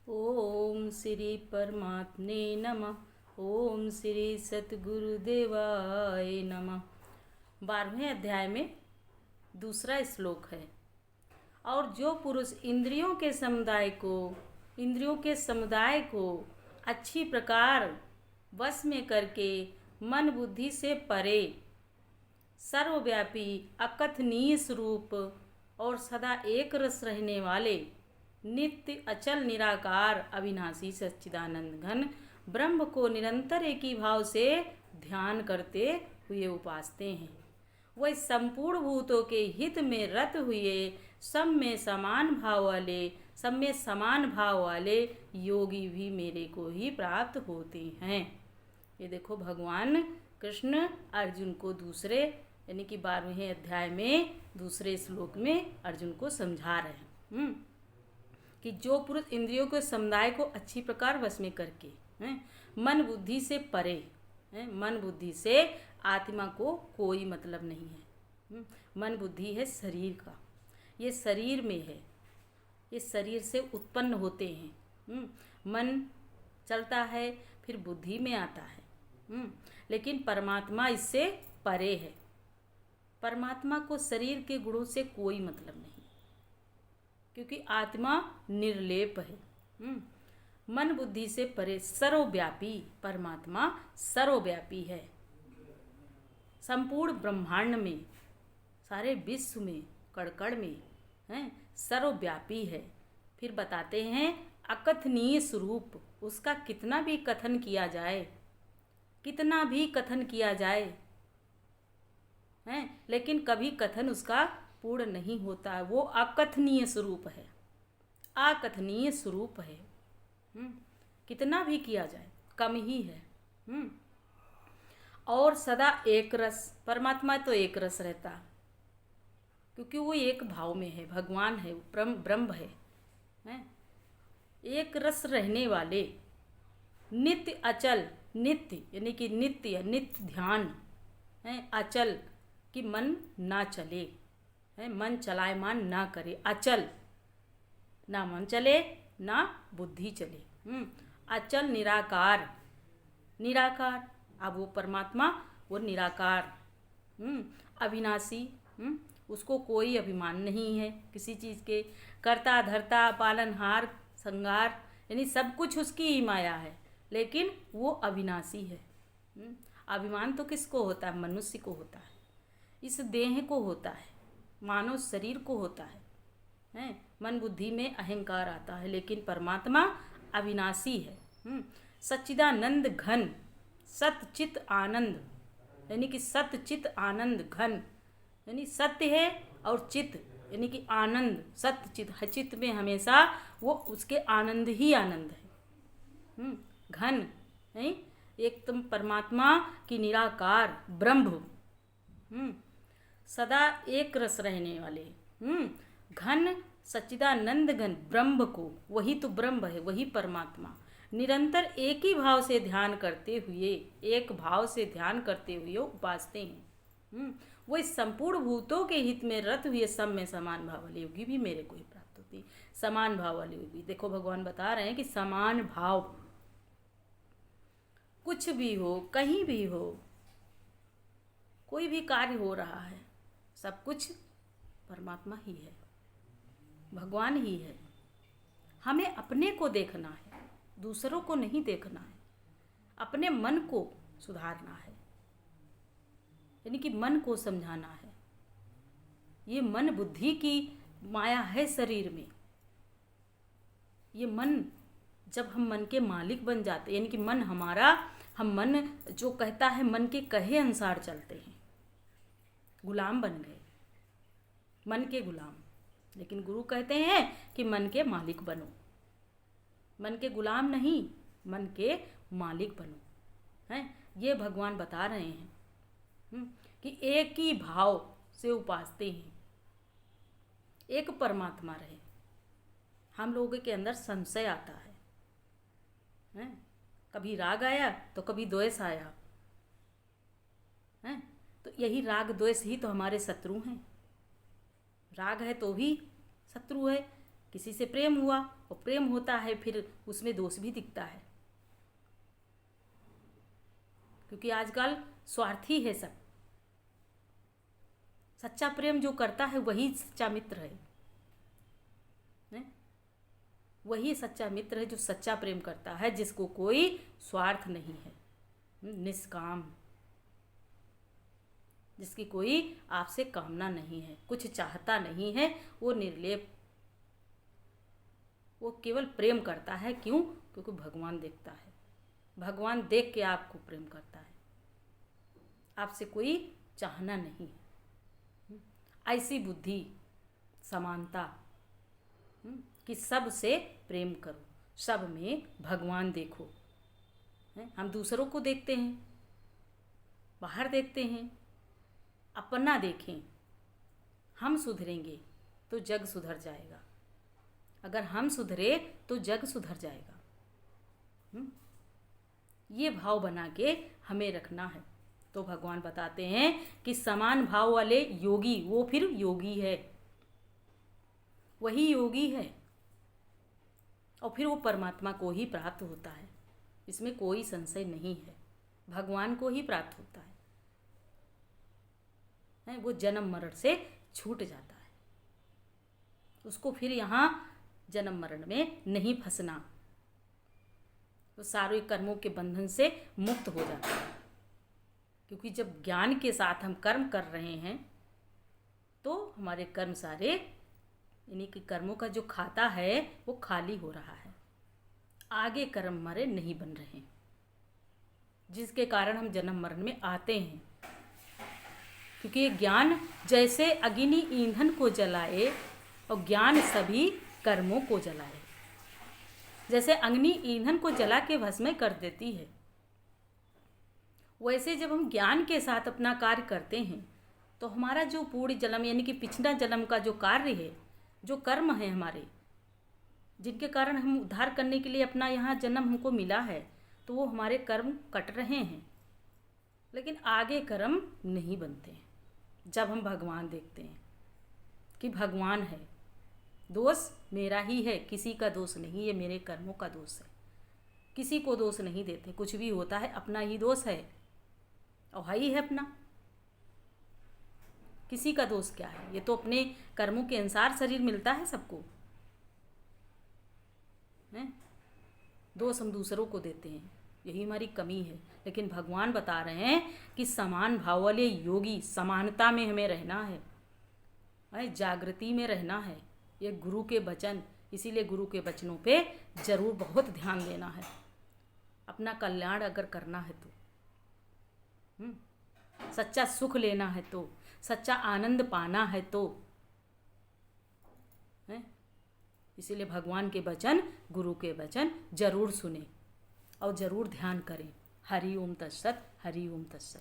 ओम श्री परमात्मे नमः। ओम श्री सतगुरुदेवाय नमः। 12वें अध्याय में दूसरा श्लोक है। और जो पुरुष इंद्रियों के समुदाय को अच्छी प्रकार वश में करके मन बुद्धि से परे सर्वव्यापी अकथनीय स्वरूप और सदा एक रस रहने वाले नित्य अचल निराकार अविनाशी सच्चिदानंद घन ब्रह्म को निरंतर एक ही भाव से ध्यान करते हुए उपासते हैं। वह संपूर्ण भूतों के हित में रत हुए सब में समान भाव वाले योगी भी मेरे को ही प्राप्त होते हैं। ये देखो, भगवान कृष्ण अर्जुन को दूसरे यानी कि 12वें अध्याय में दूसरे श्लोक में अर्जुन को समझा रहे हैं कि जो पुरुष इंद्रियों के समुदाय को अच्छी प्रकार वश में करके मन बुद्धि से परे मन बुद्धि से आत्मा को कोई मतलब नहीं है। मन बुद्धि है शरीर का, ये शरीर में है, ये शरीर से उत्पन्न होते हैं। मन चलता है फिर बुद्धि में आता है, लेकिन परमात्मा इससे परे है। परमात्मा को शरीर के गुणों से कोई मतलब नहीं, क्योंकि आत्मा निर्लेप है। मन बुद्धि से परे सर्वव्यापी परमात्मा सर्वव्यापी है। संपूर्ण ब्रह्मांड में, सारे विश्व में, कण में सर्वव्यापी है। फिर बताते हैं अकथनीय स्वरूप, उसका कितना भी कथन किया जाए लेकिन कभी कथन उसका पूर्ण नहीं होता है। वो अकथनीय स्वरूप है, अकथनीय स्वरूप है। कितना भी किया जाए कम ही है। और सदा एक रस, परमात्मा तो एक रस रहता, क्योंकि वो एक भाव में है, भगवान है, ब्रह्म है। एक रस रहने वाले नित्य अचल, नित्य यानी कि नित्य ध्यान अचल कि मन ना चले, मन चलायमान ना करे, अचल, ना मन चले ना बुद्धि चले, अचल निराकार। अब वो परमात्मा वो निराकार, अविनाशी, उसको कोई अभिमान नहीं है किसी चीज़ के, कर्ता धर्ता पालनहार संगार यानी सब कुछ उसकी ही माया है, लेकिन वो अविनाशी है। अभिमान तो किसको होता है? मनुष्य को होता है, इस देह को होता है, मानव शरीर को होता है। मन बुद्धि में अहंकार आता है, लेकिन परमात्मा अविनाशी है। सच्चिदानंद घन, सतचित आनंद यानी कि सतचित आनंद घन यानी सत्य है और चित यानी कि आनंद, सत्यचित चित में हमेशा वो उसके आनंद ही आनंद है। घन नहीं, एकदम परमात्मा की निराकार ब्रह्म, सदा एक रस रहने वाले घन सच्चिदानंद घन ब्रह्म को, वही तो ब्रह्म है, वही परमात्मा निरंतर एक ही भाव से ध्यान करते हुए उपासते हैं। वो इस संपूर्ण भूतों के हित में रत हुए सब में समान भाव वाले योगी भी मेरे को ही प्राप्त होती। समान भाव वाले योगी, देखो भगवान बता रहे हैं कि समान भाव, कुछ भी हो, कहीं भी हो, कोई भी कार्य हो रहा है, सब कुछ परमात्मा ही है, भगवान ही है। हमें अपने को देखना है, दूसरों को नहीं देखना है। अपने मन को सुधारना है, यानी कि मन को समझाना है। ये मन बुद्धि की माया है शरीर में। ये मन, जब हम मन के मालिक बन जाते, यानी कि मन हमारा, हम मन जो कहता है मन के कहे अनुसार चलते हैं, गुलाम बन गए, मन के गुलाम। लेकिन गुरु कहते हैं कि मन के मालिक बनो, मन के गुलाम नहीं, मन के मालिक बनो। ये भगवान बता रहे हैं कि एक ही भाव से उपासते हैं, एक परमात्मा रहे। हम लोगों के अंदर संशय आता है, कभी राग आया तो कभी द्वेष आया, तो यही राग द्वेष ही तो हमारे शत्रु हैं। राग है तो भी शत्रु है, किसी से प्रेम हुआ और प्रेम होता है फिर उसमें दोष भी दिखता है, क्योंकि आजकल स्वार्थी है सब। सच्चा प्रेम जो करता है वही सच्चा मित्र है, वही सच्चा मित्र है जो सच्चा प्रेम करता है, जिसको कोई स्वार्थ नहीं है, निष्काम, जिसकी कोई आपसे कामना नहीं है, कुछ चाहता नहीं है, वो निर्लेप, वो केवल प्रेम करता है। क्यों? क्योंकि भगवान देखता है, भगवान देख के आपको प्रेम करता है, आपसे कोई चाहना नहीं है। ऐसी बुद्धि, समानता, कि सब से प्रेम करो, सब में भगवान देखो। हम दूसरों को देखते हैं, बाहर देखते हैं, अपना देखें। हम सुधरेंगे तो जग सुधर जाएगा, अगर हम सुधरे तो जग सुधर जाएगा। ये भाव बना के हमें रखना है। तो भगवान बताते हैं कि समान भाव वाले योगी, वो फिर योगी है, वही योगी है, और फिर वो परमात्मा को ही प्राप्त होता है। इसमें कोई संशय नहीं है, भगवान को ही प्राप्त होता है। वो जन्म मरण से छूट जाता है, उसको फिर यहाँ जन्म मरण में नहीं फंसना, तो सारे कर्मों के बंधन से मुक्त हो जाता है। क्योंकि जब ज्ञान के साथ हम कर्म कर रहे हैं तो हमारे कर्म सारे, यानी कि कर्मों का जो खाता है वो खाली हो रहा है, आगे कर्म हमारे नहीं बन रहे, जिसके कारण हम जन्म मरण में आते हैं। क्योंकि ये ज्ञान जैसे अग्नि ईंधन को जलाए और ज्ञान सभी कर्मों को जलाए, जैसे अग्नि ईंधन को जला के भस्म कर देती है, वैसे जब हम ज्ञान के साथ अपना कार्य करते हैं तो हमारा जो पूर्ण जन्म, यानी कि पिछला जन्म का जो कार्य है, जो कर्म है हमारे, जिनके कारण हम उद्धार करने के लिए अपना यहाँ जन्म हमको मिला है, तो वो हमारे कर्म कट रहे हैं, लेकिन आगे कर्म नहीं बनते हैं। जब हम भगवान देखते हैं कि भगवान है, दोष मेरा ही है, किसी का दोष नहीं, ये मेरे कर्मों का दोष है। किसी को दोष नहीं देते, कुछ भी होता है अपना ही दोष है, और है ही है अपना, किसी का दोष क्या है? ये तो अपने कर्मों के अनुसार शरीर मिलता है सबको, हैं? दोष हम दूसरों को देते हैं, यही हमारी कमी है। लेकिन भगवान बता रहे हैं कि समान भाव वाले योगी, समानता में हमें रहना है, जागृति में रहना है। ये गुरु के वचन, इसीलिए गुरु के वचनों पे जरूर बहुत ध्यान देना है, अपना कल्याण अगर करना है तो, सच्चा सुख लेना है तो, सच्चा आनंद पाना है तो, इसीलिए भगवान के वचन, गुरु के वचन जरूर सुने और जरूर ध्यान करें। हरि ओम तत्सत, हरि ओम तत्सत।